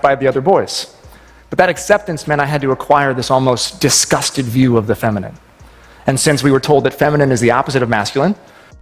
liked by the other boys. But that acceptance meant I had to acquire this almost disgusted view of the feminine. And since we were told that feminine is the opposite of masculine...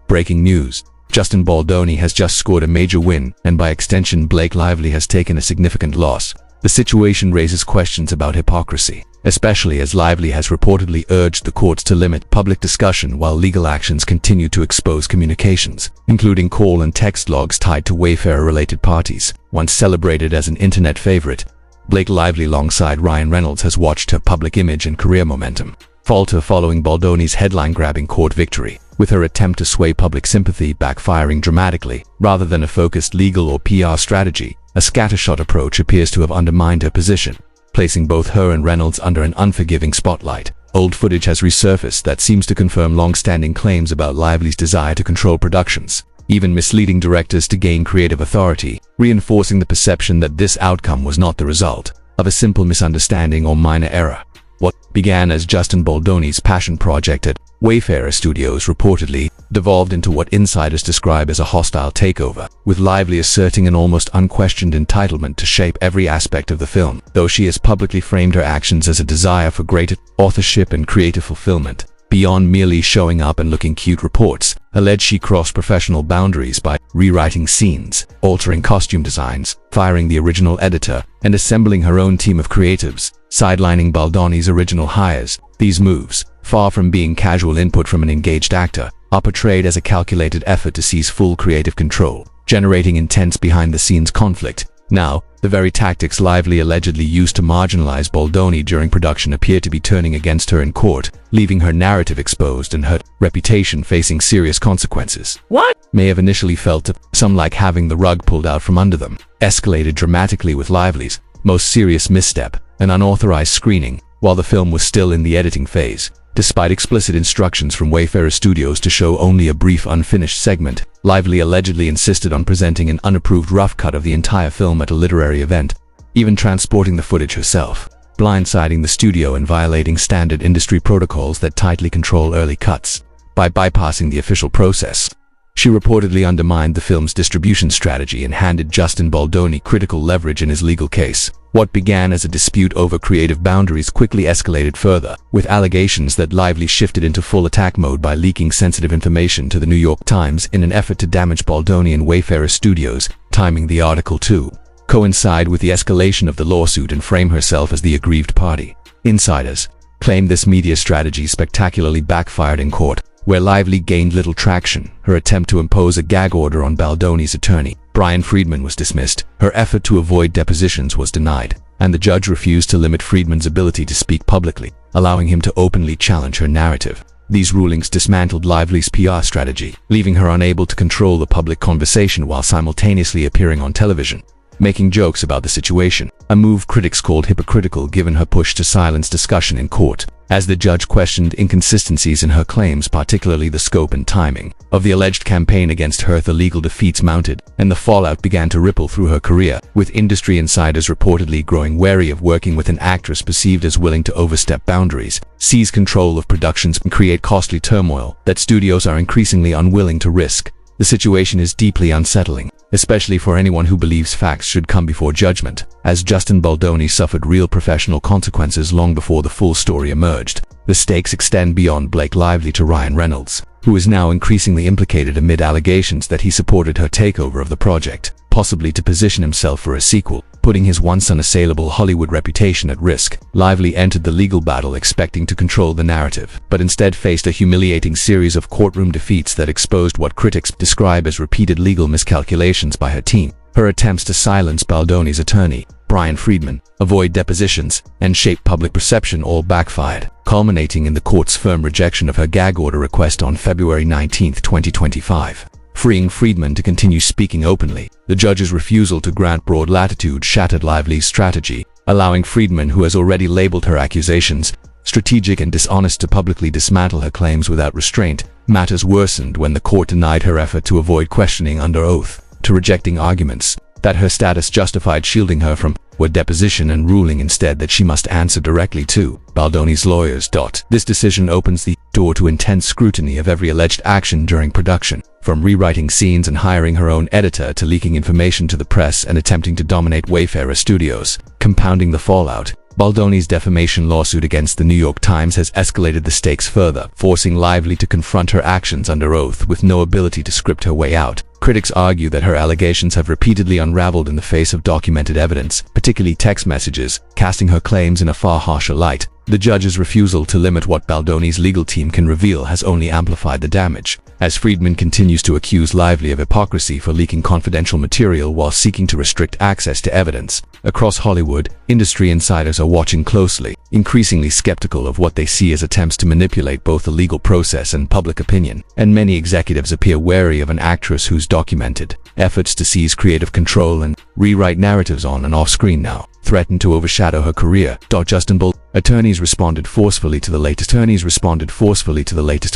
Breaking news. Justin Baldoni has just scored a major win, and by extension Blake Lively has taken a significant loss. The situation raises questions about hypocrisy, especially as Lively has reportedly urged the courts to limit public discussion while legal actions continue to expose communications, including call and text logs tied to Wayfarer-related parties. Once celebrated as an internet favorite, Blake Lively alongside Ryan Reynolds has watched her public image and career momentum falter following Baldoni's headline-grabbing court victory, with her attempt to sway public sympathy backfiring dramatically. Rather than a focused legal or PR strategy, a scattershot approach appears to have undermined her position, placing both her and Reynolds under an unforgiving spotlight. Old footage has resurfaced that seems to confirm long-standing claims about Lively's desire to control productions, even misleading directors to gain creative authority, reinforcing the perception that this outcome was not the result of a simple misunderstanding or minor error. What began as Justin Baldoni's passion project at Wayfarer Studios reportedly devolved into what insiders describe as a hostile takeover, with Lively asserting an almost unquestioned entitlement to shape every aspect of the film, though she has publicly framed her actions as a desire for greater authorship and creative fulfillment. Beyond merely showing up and looking cute, reports allege she crossed professional boundaries by rewriting scenes, altering costume designs, firing the original editor, and assembling her own team of creatives, sidelining Baldoni's original hires. These moves, far from being casual input from an engaged actor, are portrayed as a calculated effort to seize full creative control, generating intense behind-the-scenes conflict. Now, the very tactics Lively allegedly used to marginalize Baldoni during production appear to be turning against her in court, leaving her narrative exposed and her reputation facing serious consequences. What may have initially felt to some like having the rug pulled out from under them, escalated dramatically with Lively's most serious misstep, an unauthorized screening, while the film was still in the editing phase. Despite explicit instructions from Wayfarer Studios to show only a brief unfinished segment, Lively allegedly insisted on presenting an unapproved rough cut of the entire film at a literary event, even transporting the footage herself, blindsiding the studio and violating standard industry protocols that tightly control early cuts. By bypassing the official process, she reportedly undermined the film's distribution strategy and handed Justin Baldoni critical leverage in his legal case. What began as a dispute over creative boundaries quickly escalated further, with allegations that Lively shifted into full attack mode by leaking sensitive information to the New York Times in an effort to damage Baldoni and Wayfarer Studios, timing the article to coincide with the escalation of the lawsuit and frame herself as the aggrieved party. Insiders claim this media strategy spectacularly backfired in court, where Lively gained little traction. Her attempt to impose a gag order on Baldoni's attorney, Brian Friedman, was dismissed. Her effort to avoid depositions was denied, and the judge refused to limit Friedman's ability to speak publicly, allowing him to openly challenge her narrative. These rulings dismantled Lively's PR strategy, leaving her unable to control the public conversation while simultaneously appearing on television, making jokes about the situation, a move critics called hypocritical given her push to silence discussion in court. As the judge questioned inconsistencies in her claims, particularly the scope and timing of the alleged campaign against her, the legal defeats mounted, and the fallout began to ripple through her career, with industry insiders reportedly growing wary of working with an actress perceived as willing to overstep boundaries, seize control of productions, and create costly turmoil that studios are increasingly unwilling to risk. The situation is deeply unsettling, especially for anyone who believes facts should come before judgment, as Justin Baldoni suffered real professional consequences long before the full story emerged. The stakes extend beyond Blake Lively to Ryan Reynolds, who is now increasingly implicated amid allegations that he supported her takeover of the project, possibly to position himself for a sequel, putting his once unassailable Hollywood reputation at risk. Lively entered the legal battle expecting to control the narrative, but instead faced a humiliating series of courtroom defeats that exposed what critics describe as repeated legal miscalculations by her team. Her attempts to silence Baldoni's attorney, Brian Friedman, avoid depositions, and shape public perception all backfired, culminating in the court's firm rejection of her gag order request on February 19, 2025. Freeing Friedman to continue speaking openly, the judge's refusal to grant broad latitude shattered Lively's strategy, allowing Friedman, who has already labeled her accusations strategic and dishonest, to publicly dismantle her claims without restraint. Matters worsened when the court denied her effort to avoid questioning under oath, to rejecting arguments that her status justified shielding her from deposition and ruling instead that she must answer directly to Baldoni's lawyers. This decision opens the door to intense scrutiny of every alleged action during production, From rewriting scenes and hiring her own editor to leaking information to the press and attempting to dominate Wayfarer Studios. Compounding the fallout, Baldoni's defamation lawsuit against the New York Times has escalated the stakes further, forcing Lively to confront her actions under oath with no ability to script her way out. Critics argue that her allegations have repeatedly unraveled in the face of documented evidence, particularly text messages, casting her claims in a far harsher light. The judge's refusal to limit what Baldoni's legal team can reveal has only amplified the damage, as Friedman continues to accuse Lively of hypocrisy for leaking confidential material while seeking to restrict access to evidence. Across Hollywood, industry insiders are watching closely, increasingly skeptical of what they see as attempts to manipulate both the legal process and public opinion, and many executives appear wary of an actress whose documented efforts to seize creative control and rewrite narratives on and off screen now threaten to overshadow her career. Justin Baldoni attorneys responded forcefully to the latest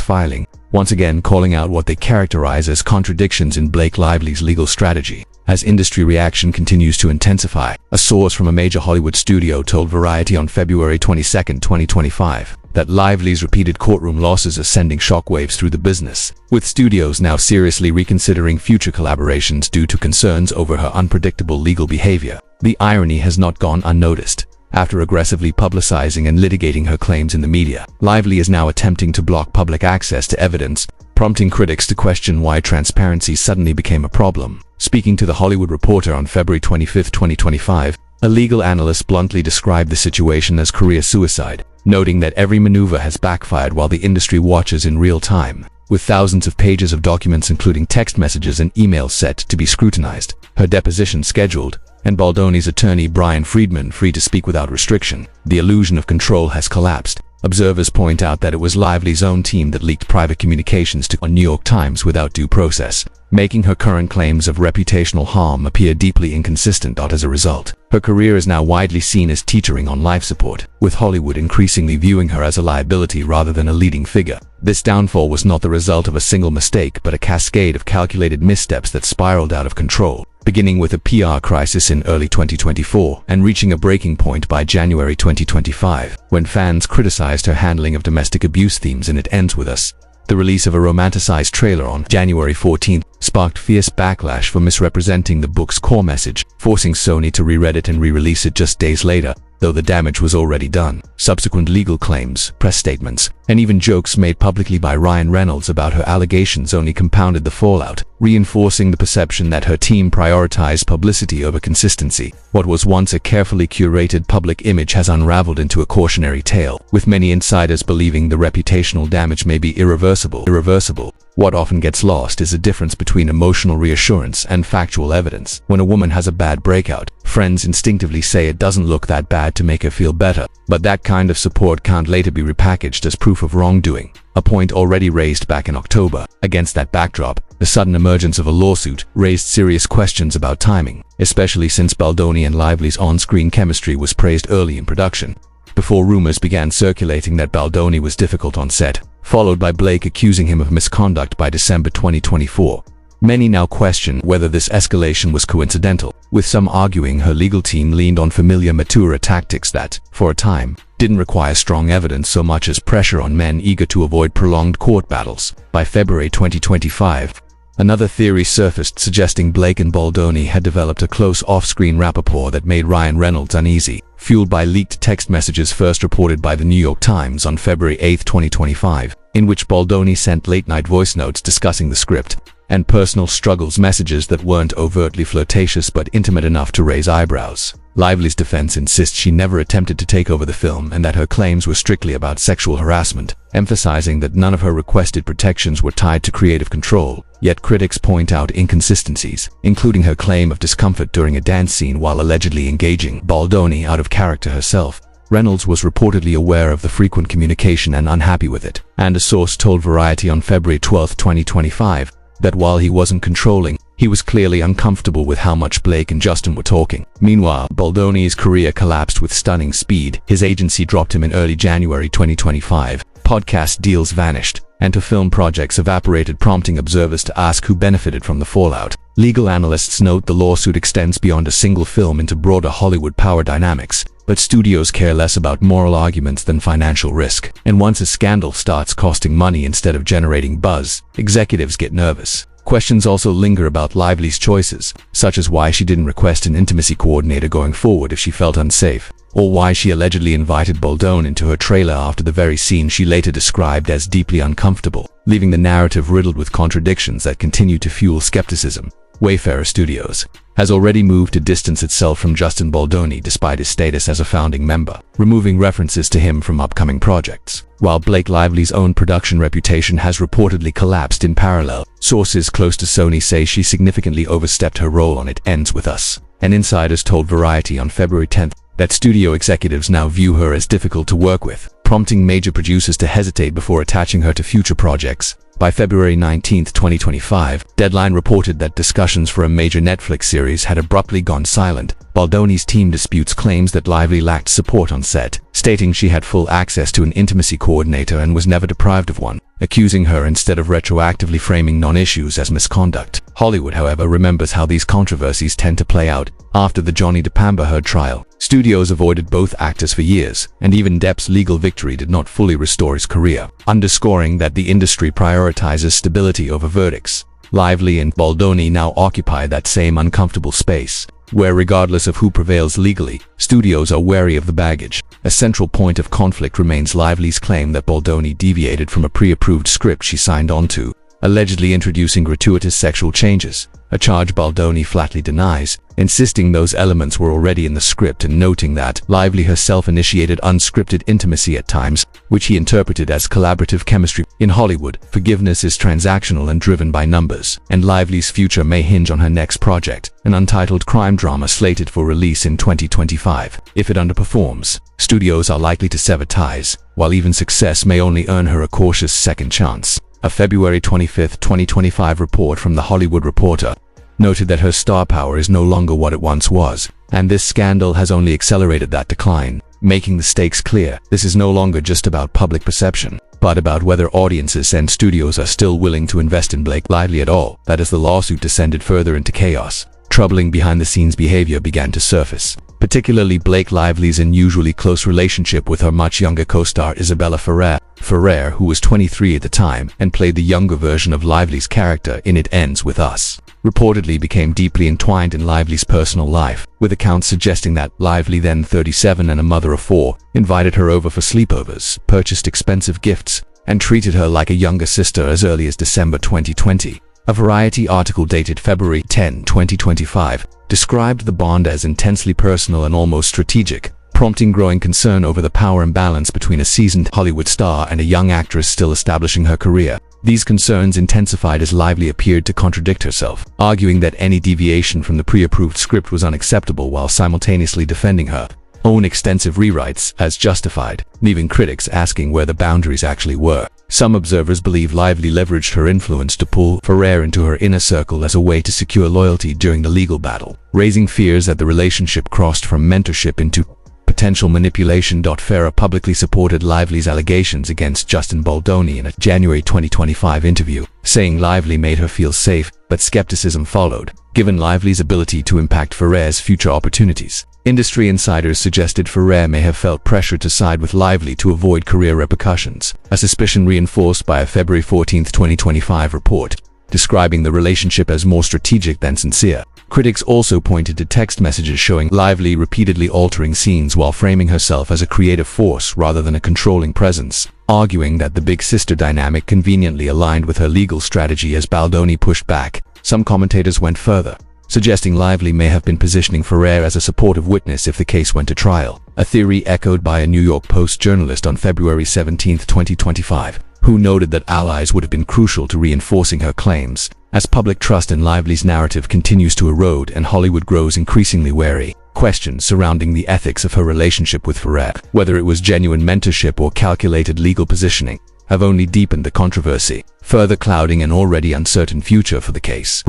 filing, once again calling out what they characterize as contradictions in Blake Lively's legal strategy. As industry reaction continues to intensify, a source from a major Hollywood studio told Variety on February 22, 2025, that Lively's repeated courtroom losses are sending shockwaves through the business, with studios now seriously reconsidering future collaborations due to concerns over her unpredictable legal behavior. The irony has not gone unnoticed. After aggressively publicizing and litigating her claims in the media, Lively is now attempting to block public access to evidence, prompting critics to question why transparency suddenly became a problem. Speaking to The Hollywood Reporter on February 25, 2025, a legal analyst bluntly described the situation as career suicide, noting that every maneuver has backfired while the industry watches in real time. With thousands of pages of documents including text messages and emails set to be scrutinized, her deposition scheduled, and Baldoni's attorney Brian Friedman free to speak without restriction, the illusion of control has collapsed. Observers point out that it was Lively's own team that leaked private communications to the New York Times without due process, making her current claims of reputational harm appear deeply inconsistent. As a result, her career is now widely seen as teetering on life support, with Hollywood increasingly viewing her as a liability rather than a leading figure. This downfall was not the result of a single mistake but a cascade of calculated missteps that spiraled out of control, beginning with a PR crisis in early 2024 and reaching a breaking point by January 2025, when fans criticized her handling of domestic abuse themes in It Ends With Us. The release of a romanticized trailer on January 14 sparked fierce backlash for misrepresenting the book's core message, forcing Sony to re-read it and re-release it just days later, though the damage was already done. Subsequent legal claims, press statements, and even jokes made publicly by Ryan Reynolds about her allegations only compounded the fallout, reinforcing the perception that her team prioritized publicity over consistency. What was once a carefully curated public image has unraveled into a cautionary tale, with many insiders believing the reputational damage may be irreversible. What often gets lost is the difference between emotional reassurance and factual evidence. When a woman has a bad breakout, friends instinctively say it doesn't look that bad to make her feel better, but that kind of support can't later be repackaged as proof of wrongdoing, a point already raised back in October. Against that backdrop, the sudden emergence of a lawsuit raised serious questions about timing, especially since Baldoni and Lively's on-screen chemistry was praised early in production, before rumors began circulating that Baldoni was difficult on set, followed by Blake accusing him of misconduct by December 2024. Many now question whether this escalation was coincidental, with some arguing her legal team leaned on familiar matura tactics that, for a time, didn't require strong evidence so much as pressure on men eager to avoid prolonged court battles. By February 2025, another theory surfaced suggesting Blake and Baldoni had developed a close off-screen rapport that made Ryan Reynolds uneasy, fueled by leaked text messages first reported by the New York Times on February 8, 2025, in which Baldoni sent late-night voice notes discussing the script, and personal struggles messages that weren't overtly flirtatious but intimate enough to raise eyebrows. Lively's defense insists she never attempted to take over the film and that her claims were strictly about sexual harassment, emphasizing that none of her requested protections were tied to creative control. Yet critics point out inconsistencies, including her claim of discomfort during a dance scene while allegedly engaging Baldoni out of character herself. Reynolds was reportedly aware of the frequent communication and unhappy with it, and a source told Variety on February 12, 2025, that while he wasn't controlling, he was clearly uncomfortable with how much Blake and Justin were talking. Meanwhile, Baldoni's career collapsed with stunning speed. His agency dropped him in early January 2025, podcast deals vanished, and to film projects evaporated, prompting observers to ask who benefited from the fallout. Legal analysts note the lawsuit extends beyond a single film into broader Hollywood power dynamics, but studios care less about moral arguments than financial risk. And once a scandal starts costing money instead of generating buzz, executives get nervous. Questions also linger about Lively's choices, such as why she didn't request an intimacy coordinator going forward if she felt unsafe, or why she allegedly invited Baldoni into her trailer after the very scene she later described as deeply uncomfortable, leaving the narrative riddled with contradictions that continue to fuel skepticism. Wayfarer Studios has already moved to distance itself from Justin Baldoni despite his status as a founding member, removing references to him from upcoming projects. While Blake Lively's own production reputation has reportedly collapsed in parallel, sources close to Sony say she significantly overstepped her role on It Ends With Us, and insiders told Variety on February 10th that studio executives now view her as difficult to work with, prompting major producers to hesitate before attaching her to future projects. By February 19, 2025, Deadline reported that discussions for a major Netflix series had abruptly gone silent. Baldoni's team disputes claims that Lively lacked support on set, stating she had full access to an intimacy coordinator and was never deprived of one, accusing her instead of retroactively framing non-issues as misconduct. Hollywood, however, remembers how these controversies tend to play out. After the Johnny Depp Amber Heard trial, studios avoided both actors for years, and even Depp's legal victory did not fully restore his career, underscoring that the industry prioritizes stability over verdicts. Lively and Baldoni now occupy that same uncomfortable space, where regardless of who prevails legally, studios are wary of the baggage. A central point of conflict remains Lively's claim that Baldoni deviated from a pre-approved script she signed onto, allegedly introducing gratuitous sexual changes, a charge Baldoni flatly denies, insisting those elements were already in the script and noting that Lively herself initiated unscripted intimacy at times, which he interpreted as collaborative chemistry. In Hollywood, forgiveness is transactional and driven by numbers, and Lively's future may hinge on her next project, an untitled crime drama slated for release in 2025. If it underperforms, studios are likely to sever ties, while even success may only earn her a cautious second chance. A February 25, 2025 report from The Hollywood Reporter noted that her star power is no longer what it once was, and this scandal has only accelerated that decline, making the stakes clear. This is no longer just about public perception, but about whether audiences and studios are still willing to invest in Blake Lively at all. That as the lawsuit descended further into chaos, troubling behind-the-scenes behavior began to surface, particularly Blake Lively's unusually close relationship with her much younger co-star Isabella Ferrer. Ferrer, who was 23 at the time and played the younger version of Lively's character in It Ends With Us, reportedly became deeply entwined in Lively's personal life, with accounts suggesting that Lively, then 37 and a mother of 4, invited her over for sleepovers, purchased expensive gifts, and treated her like a younger sister as early as December 2020. A Variety article dated February 10, 2025, described the bond as intensely personal and almost strategic, prompting growing concern over the power imbalance between a seasoned Hollywood star and a young actress still establishing her career. These concerns intensified as Lively appeared to contradict herself, arguing that any deviation from the pre-approved script was unacceptable while simultaneously defending her own extensive rewrites as justified, leaving critics asking where the boundaries actually were. Some observers believe Lively leveraged her influence to pull Ferrer into her inner circle as a way to secure loyalty during the legal battle, raising fears that the relationship crossed from mentorship into potential manipulation. Ferrer publicly supported Lively's allegations against Justin Baldoni in a January 2025 interview, saying Lively made her feel safe, but skepticism followed, given Lively's ability to impact Ferrer's future opportunities. Industry insiders suggested Ferrer may have felt pressure to side with Lively to avoid career repercussions, a suspicion reinforced by a February 14, 2025 report, describing the relationship as more strategic than sincere. Critics also pointed to text messages showing Lively repeatedly altering scenes while framing herself as a creative force rather than a controlling presence, arguing that the big sister dynamic conveniently aligned with her legal strategy. As Baldoni pushed back, some commentators went further, suggesting Lively may have been positioning Ferrer as a supportive witness if the case went to trial, a theory echoed by a New York Post journalist on February 17, 2025, who noted that allies would have been crucial to reinforcing her claims. As public trust in Lively's narrative continues to erode and Hollywood grows increasingly wary, questions surrounding the ethics of her relationship with Ferrer, whether it was genuine mentorship or calculated legal positioning, have only deepened the controversy, further clouding an already uncertain future for the case.